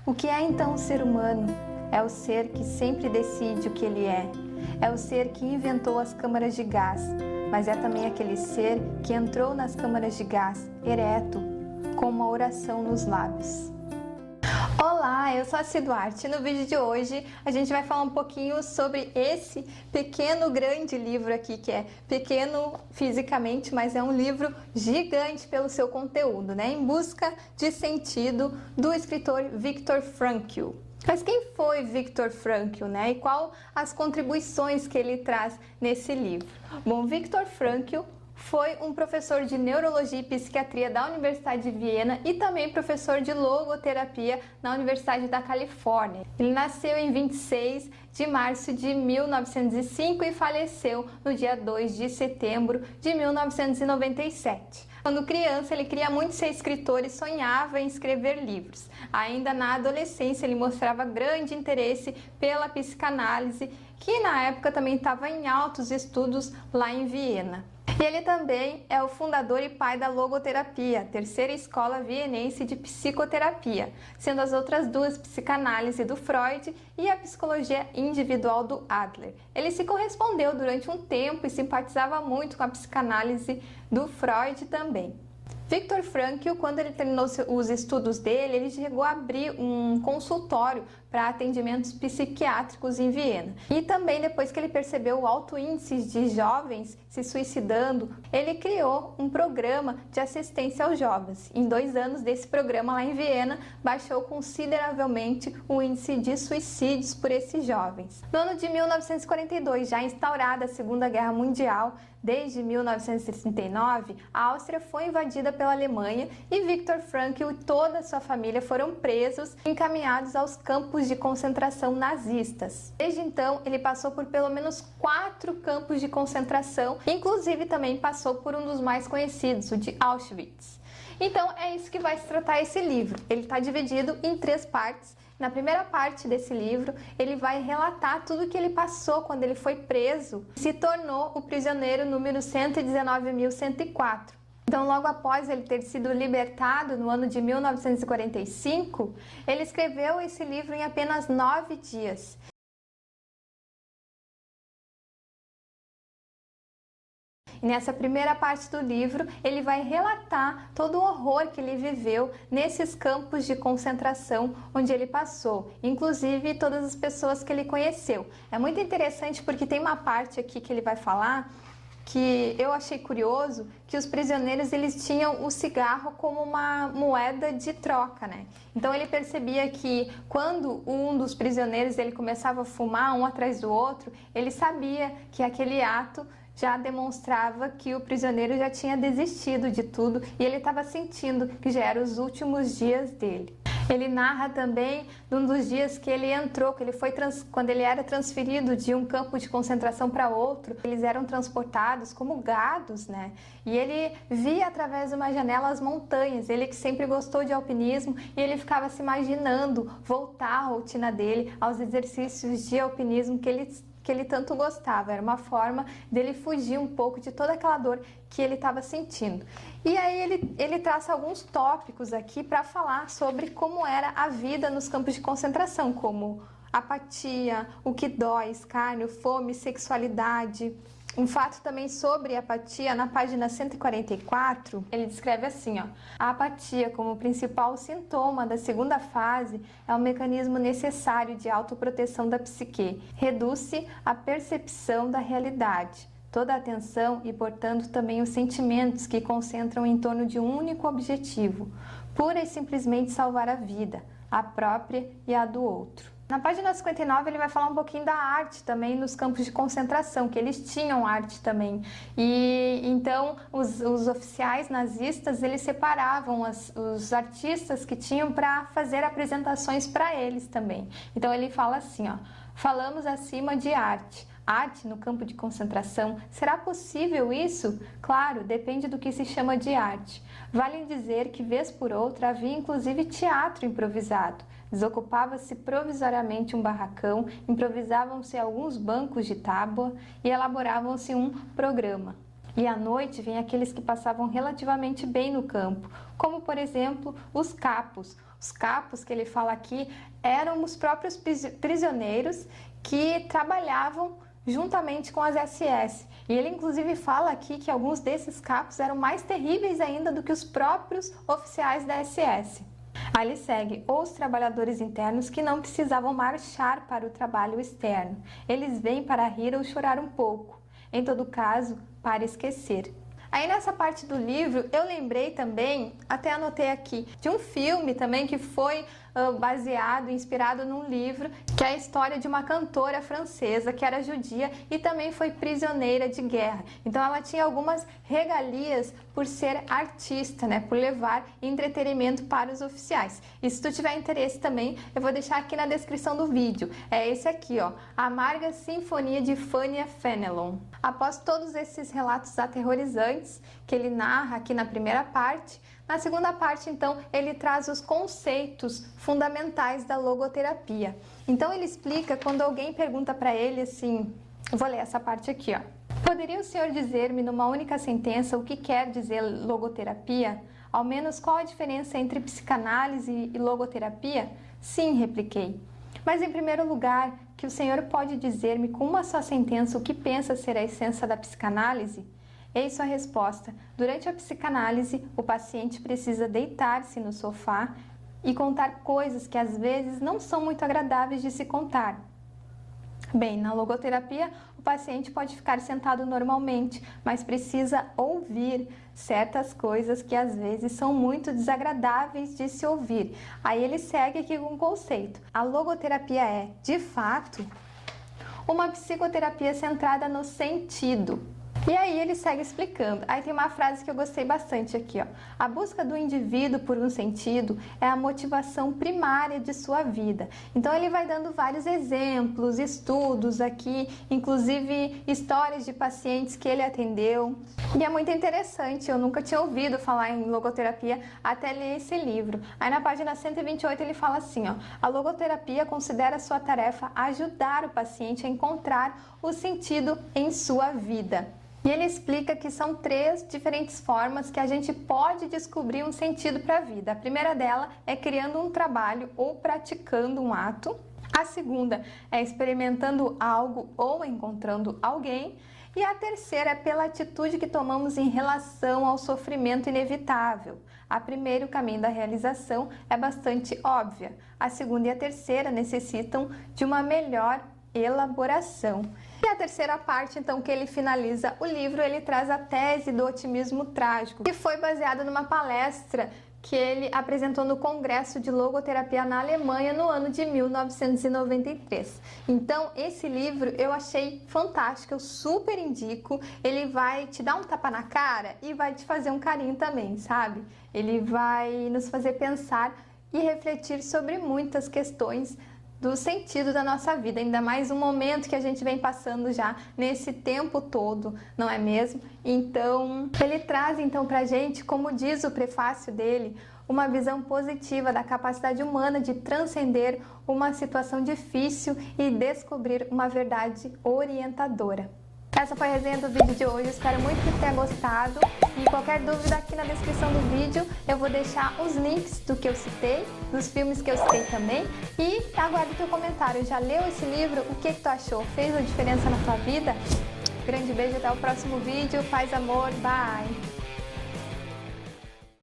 O que é então o ser humano? É o ser que sempre decide o que ele é. É o ser que inventou as câmaras de gás, mas é também aquele ser que entrou nas câmaras de gás ereto, com uma oração nos lábios. Olá, eu sou a Ci Duarte e no vídeo de hoje a gente vai falar um pouquinho sobre esse pequeno grande livro aqui, que é pequeno fisicamente, mas é um livro gigante pelo seu conteúdo, né? Em Busca de Sentido, do escritor Viktor Frankl. Mas quem foi Viktor Frankl, né? E qual as contribuições que ele traz nesse livro? Bom, Viktor Frankl foi um professor de neurologia e psiquiatria da Universidade de Viena e também professor de logoterapia na Universidade da Califórnia. Ele nasceu em 26 de março de 1905 e faleceu no dia 2 de setembro de 1997. Quando criança, ele queria muito ser escritor e sonhava em escrever livros. Ainda na adolescência, ele mostrava grande interesse pela psicanálise, que na época também estava em altos estudos lá em Viena. E ele também é o fundador e pai da logoterapia, a terceira escola vienense de psicoterapia, sendo as outras duas psicanálise do Freud e a psicologia individual do Adler. Ele se correspondeu durante um tempo e simpatizava muito com a psicanálise do Freud também. Viktor Frankl, quando ele terminou os estudos dele, ele chegou a abrir um consultório para atendimentos psiquiátricos em Viena. E também depois que ele percebeu o alto índice de jovens se suicidando, ele criou um programa de assistência aos jovens. Em 2 anos desse programa lá em Viena, baixou consideravelmente o índice de suicídios por esses jovens. No ano de 1942, já instaurada a Segunda Guerra Mundial, desde 1939, a Áustria foi invadida pela Alemanha e Viktor Frankl e toda a sua família foram presos e encaminhados aos campos de concentração nazistas. Desde então, ele passou por pelo menos 4 campos de concentração, inclusive também passou por um dos mais conhecidos, o de Auschwitz. Então, é isso que vai se tratar esse livro. Ele está dividido em 3 partes. Na primeira parte desse livro, ele vai relatar tudo o que ele passou quando ele foi preso e se tornou o prisioneiro número 119.104. Então, logo após ele ter sido libertado no ano de 1945, ele escreveu esse livro em apenas 9 dias. E nessa primeira parte do livro, ele vai relatar todo o horror que ele viveu nesses campos de concentração onde ele passou, inclusive todas as pessoas que ele conheceu. É muito interessante porque tem uma parte aqui que ele vai falar que eu achei curioso, que os prisioneiros eles tinham o cigarro como uma moeda de troca, né? Então ele percebia que quando um dos prisioneiros ele começava a fumar um atrás do outro, ele sabia que aquele ato já demonstrava que o prisioneiro já tinha desistido de tudo e ele estava sentindo que já eram os últimos dias dele. Ele narra também de um dos dias que ele entrou, que ele foi quando ele era transferido de um campo de concentração para outro, eles eram transportados como gados, né? E ele via através de uma janela as montanhas, ele que sempre gostou de alpinismo, e ele ficava se imaginando voltar à rotina dele, aos exercícios de alpinismo que ele tanto gostava. Era uma forma dele fugir um pouco de toda aquela dor que ele estava sentindo. E aí ele traça alguns tópicos aqui para falar sobre como era a vida nos campos de concentração, como apatia, o que dói, escárnio, fome, sexualidade. Um fato também sobre apatia, na página 144, ele descreve assim, ó: a apatia como principal sintoma da segunda fase é um mecanismo necessário de autoproteção da psique. Reduz-se a percepção da realidade, toda a atenção e, portanto, também os sentimentos que concentram em torno de um único objetivo, pura e simplesmente salvar a vida, a própria e a do outro. Na página 59 ele vai falar um pouquinho da arte também nos campos de concentração, que eles tinham arte também. E então os oficiais nazistas, eles separavam os artistas que tinham para fazer apresentações para eles também. Então ele fala assim, ó: falamos acima de arte. Arte no campo de concentração? Será possível isso? Claro, depende do que se chama de arte. Vale dizer que, vez por outra, havia inclusive teatro improvisado. Desocupava-se provisoriamente um barracão, improvisavam-se alguns bancos de tábua e elaboravam-se um programa. E à noite vêm aqueles que passavam relativamente bem no campo, como por exemplo os capos, Os capos que ele fala aqui eram os próprios prisioneiros que trabalhavam juntamente com as SS. E ele inclusive fala aqui que alguns desses capos eram mais terríveis ainda do que os próprios oficiais da SS. Aí ele segue: os trabalhadores internos que não precisavam marchar para o trabalho externo. Eles vêm para rir ou chorar um pouco. Em todo caso, para esquecer. Aí nessa parte do livro eu lembrei também, até anotei aqui, de um filme também que foi baseado, inspirado num livro, que é a história de uma cantora francesa que era judia e também foi prisioneira de guerra. Então ela tinha algumas regalias por ser artista, né, por levar entretenimento para os oficiais. E se tu tiver interesse também, eu vou deixar aqui na descrição do vídeo. É esse aqui, ó, A Amarga Sinfonia de Fania Fenelon. Após todos esses relatos aterrorizantes que ele narra aqui na primeira parte, na segunda parte, então, ele traz os conceitos fundamentais da logoterapia. Então, ele explica quando alguém pergunta para ele assim, eu vou ler essa parte aqui, ó. Poderia o senhor dizer-me numa única sentença o que quer dizer logoterapia? Ao menos qual a diferença entre psicanálise e logoterapia? Sim, repliquei. Mas, em primeiro lugar, que o senhor pode dizer-me com uma só sentença o que pensa ser a essência da psicanálise? Eis a resposta. Durante a psicanálise, o paciente precisa deitar-se no sofá e contar coisas que às vezes não são muito agradáveis de se contar. Bem, na logoterapia, o paciente pode ficar sentado normalmente, mas precisa ouvir certas coisas que às vezes são muito desagradáveis de se ouvir. Aí ele segue aqui com um conceito. A logoterapia é, de fato, uma psicoterapia centrada no sentido. E aí ele segue explicando. Aí tem uma frase que eu gostei bastante aqui, ó. A busca do indivíduo por um sentido é a motivação primária de sua vida. Então ele vai dando vários exemplos, estudos aqui, inclusive histórias de pacientes que ele atendeu. E é muito interessante, eu nunca tinha ouvido falar em logoterapia até ler esse livro. Aí na página 128 ele fala assim, ó. A logoterapia considera sua tarefa ajudar o paciente a encontrar o sentido em sua vida. E ele explica que são 3 diferentes formas que a gente pode descobrir um sentido para a vida. A primeira dela é criando um trabalho ou praticando um ato. A segunda é experimentando algo ou encontrando alguém. E a terceira é pela atitude que tomamos em relação ao sofrimento inevitável. A primeira, o caminho da realização, é bastante óbvia. A segunda e a terceira necessitam de uma melhor elaboração. E a terceira parte, então, que ele finaliza o livro, ele traz a tese do otimismo trágico, que foi baseada numa palestra que ele apresentou no Congresso de Logoterapia na Alemanha no ano de 1993. Então, esse livro eu achei fantástico, eu super indico. Ele vai te dar um tapa na cara e vai te fazer um carinho também, sabe? Ele vai nos fazer pensar e refletir sobre muitas questões do sentido da nossa vida, ainda mais um momento que a gente vem passando já nesse tempo todo, não é mesmo? Então, ele traz então pra gente, como diz o prefácio dele, uma visão positiva da capacidade humana de transcender uma situação difícil e descobrir uma verdade orientadora. Essa foi a resenha do vídeo de hoje, espero muito que tenha gostado. E qualquer dúvida aqui na descrição do vídeo eu vou deixar os links do que eu citei, dos filmes que eu citei também. E aguardo o teu comentário, já leu esse livro? O que tu achou? Fez a diferença na tua vida? Grande beijo, até o próximo vídeo, paz, amor, bye!